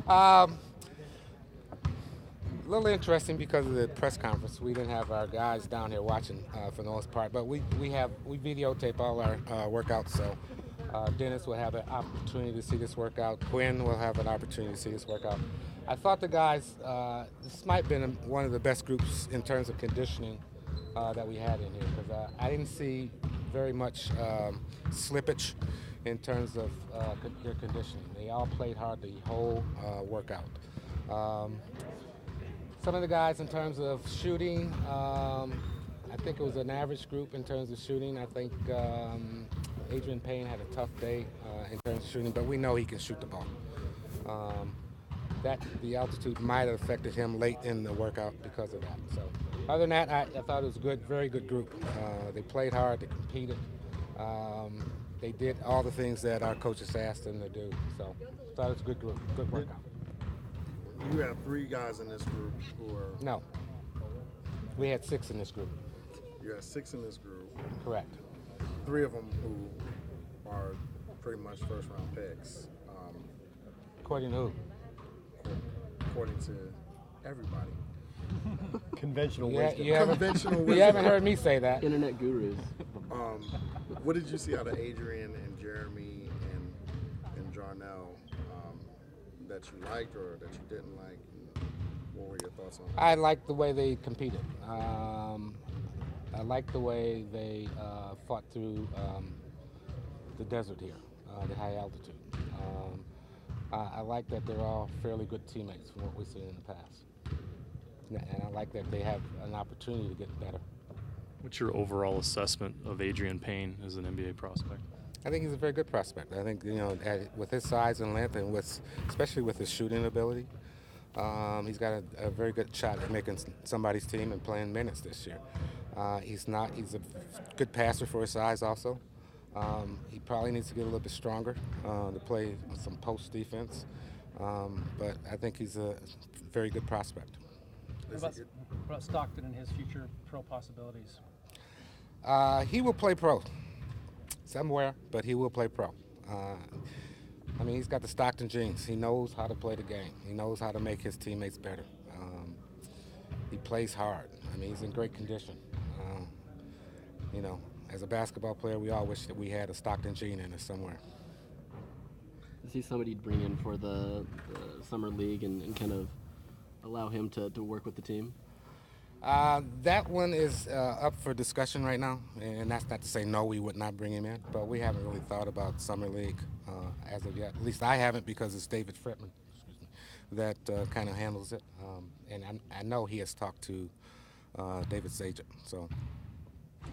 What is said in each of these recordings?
Um, a little interesting because of the press conference. We didn't have our guys down here watching for the most part, but we videotape all our workouts. So Dennis will have an opportunity to see this workout. Quinn will have an opportunity to see this workout. I thought the guys, this might have been one of the best groups in terms of conditioning that we had in here because I didn't see very much slippage in terms of their conditioning. They all played hard the whole workout. Um, some of the guys in terms of shooting, I think it was an average group in terms of shooting. I think Adrian Payne had a tough day in terms of shooting, but we know he can shoot the ball. Um, that the altitude might have affected him late in the workout because of that. So, other than that, I thought it was a good, very good group. They played hard, they competed, they did all the things that our coaches asked them to do. So, I thought it was a good group, good workout. You have three guys in this group who are. No, we had 6 in this group. You have 6 in this group. Correct. 3 of them who are pretty much first round picks. According to who? According to everybody. Conventional Yeah, wisdom. Conventional you wisdom. haven't heard me say that. Internet gurus. What did you see out of Adrian and Jeremy and Jarnell that you liked or that you didn't like? What were your thoughts on that? I liked the way they competed. I liked the way they fought through the desert here, the high altitude. I like that they're all fairly good teammates from what we've seen in the past. And I like that they have an opportunity to get better. What's your overall assessment of Adrian Payne as an NBA prospect? I think he's a very good prospect. I think, with his size and length and especially with his shooting ability, he's got a very good shot at making somebody's team and playing minutes this year. He's a good passer for his size also. He probably needs to get a little bit stronger to play some post defense. But I think he's a very good prospect. What about Stockton and his future pro possibilities? He will play pro somewhere, but he will play pro. He's got the Stockton genes. He knows how to play the game. He knows how to make his teammates better. He plays hard. He's in great condition. As a basketball player, we all wish that we had a Stockton gene in us somewhere. Is he somebody you'd bring in for the summer league and kind of allow him to work with the team? That one is up for discussion right now, and that's not to say no, we would not bring him in, but we haven't really thought about summer league as of yet. At least I haven't, because it's David Fretman that kind of handles it, and I know he has talked to David Sajak, so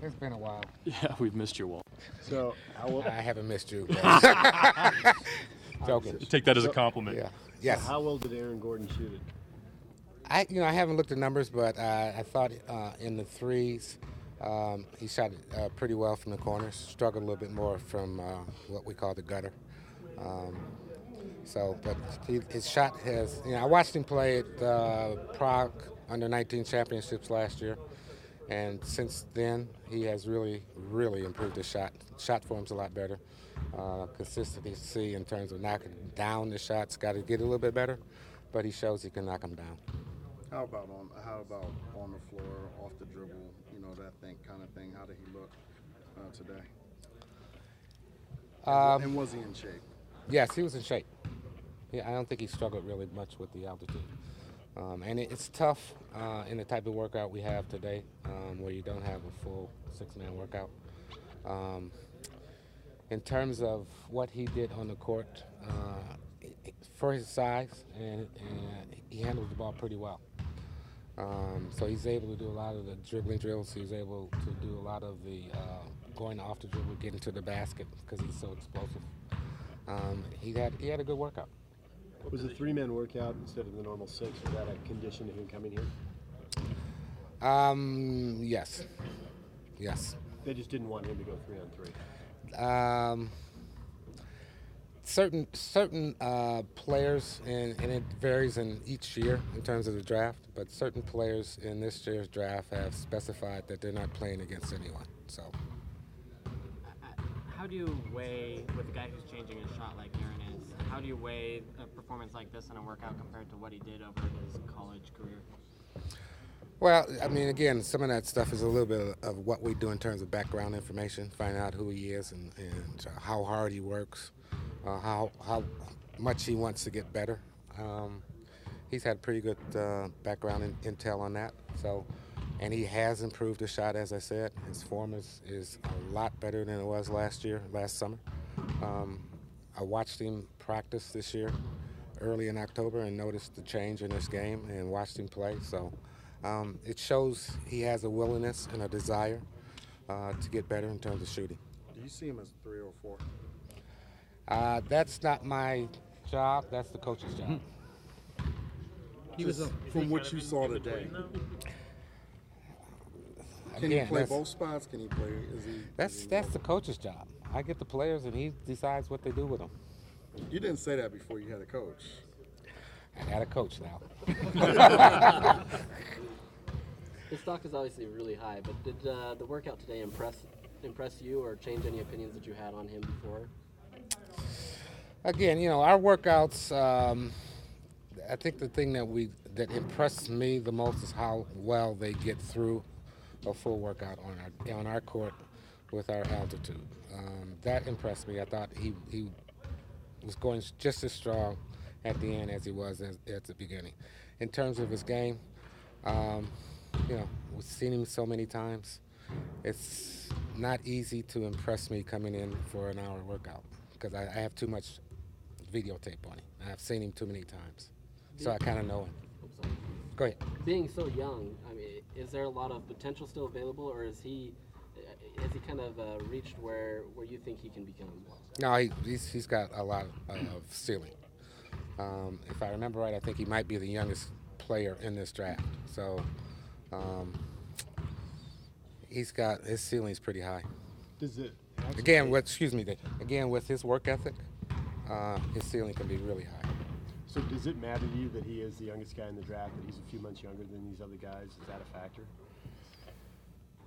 it's been a while. Yeah, we've missed you, Walt. So I haven't missed you. Joking. Take that as a compliment. Yeah. Yes. how well did Aaron Gordon shoot it? I haven't looked at numbers, but I thought in the threes he shot it pretty well from the corners. Struggled a little bit more from what we call the gutter. But his shot has. I watched him play at Prague under-19 championships last year, and since then he has really, really improved his shot. Shot form's a lot better. Consistency in terms of knocking down the shots got to get a little bit better, but he shows he can knock them down. How about on the floor, off the dribble, that kind of thing? How did he look today? And was he in shape? Yes, he was in shape. Yeah, I don't think he struggled really much with the altitude. And it's tough in the type of workout we have today, where you don't have a full 6-man workout. In terms of what he did on the court, for his size, and he handles the ball pretty well. So he's able to do a lot of the dribbling drills. He's able to do a lot of the going off the dribble, getting to the basket because he's so explosive. He had a good workout. Was a 3-man workout instead of the normal 6? Was that a condition of him coming here? Yes. They just didn't want him to go 3-on-3. Certain players, and it varies in each year in terms of the draft, but certain players in this year's draft have specified that they're not playing against anyone. So, how do you weigh with a guy who's changing his shot like Aaron is? How do you weigh a performance like this in a workout compared to what he did over his college career? Well, I mean, again, some of that stuff is a little bit of what we do in terms of background information, finding out who he is and how hard he works, how much he wants to get better. He's had pretty good background intel on that. So, and he has improved his shot, as I said. His form is a lot better than it was last summer. I watched him practice this year early in October and noticed the change in his game and watched him play. So it shows he has a willingness and a desire to get better in terms of shooting. Do you see him as 3 or 4? That's not my job. That's the coach's job. He was From what you saw today. Can he play both spots? Can he play? That's the coach's job. I get the players, and he decides what they do with them. You didn't say that before you had a coach. I had a coach now. His stock is obviously really high, but did the workout today impress you or change any opinions that you had on him before? Again, our workouts. I think the thing that impressed me the most is how well they get through a full workout on our court with our altitude. That impressed me. I thought he was going just as strong at the end as he was at the beginning. In terms of his game, we've seen him so many times. It's not easy to impress me coming in for an hour workout because I have too much videotape on him. I've seen him too many times, so I kind of know him. Go ahead. Being so young, I mean, is there a lot of potential still available, or has he kind of reached where you think he can become? No, he's got a lot of ceiling. If I remember right, I think he might be the youngest player in this draft. So his ceiling's pretty high. Does it again with his work ethic, his ceiling can be really high. So does it matter to you that he is the youngest guy in the draft, that he's a few months younger than these other guys? Is that a factor?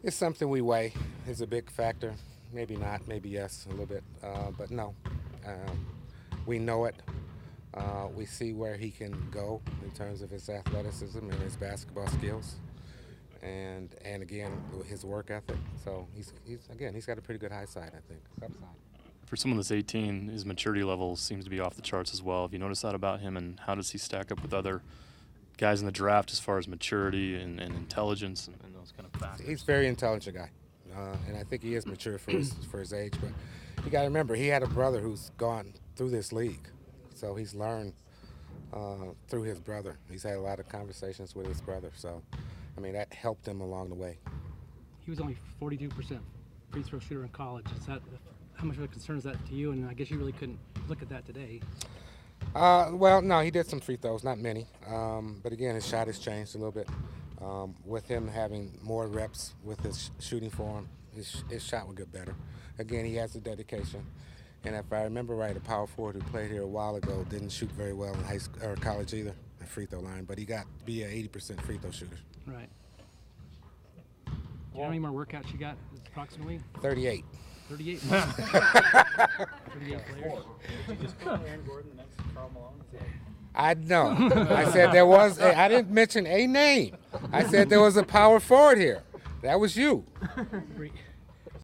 It's something we weigh. It's a big factor. Maybe not, maybe yes, a little bit. But no, we know it. We see where he can go in terms of his athleticism and his basketball skills, and again his work ethic. So he's got a pretty good high side, I think. Upside. For someone that's 18, his maturity level seems to be off the charts as well. Have you noticed that about him, and how does he stack up with other guys in the draft as far as maturity and intelligence and those kind of factors? He's a very intelligent guy, and I think he is mature for his age. But you got to remember, he had a brother who's gone through this league, so he's learned through his brother. He's had a lot of conversations with his brother, so I mean that helped him along the way. He was only 42% free throw shooter in college. How much of a concern is that to you? And I guess you really couldn't look at that today. Well, no, he did some free throws, not many. But again, his shot has changed a little bit. With him having more reps with his shooting form, his shot would get better. Again, he has the dedication. And if I remember right, a power forward who played here a while ago didn't shoot very well in high school or college either, a free throw line, but he got to be an 80% free throw shooter. Right. Do you know how many more workouts you got approximately? 38. 38. 38 players. Did you just call Aaron Gordon the next Karl Malone? I know. I said there was. I didn't mention a name. I said there was a power forward here. That was you.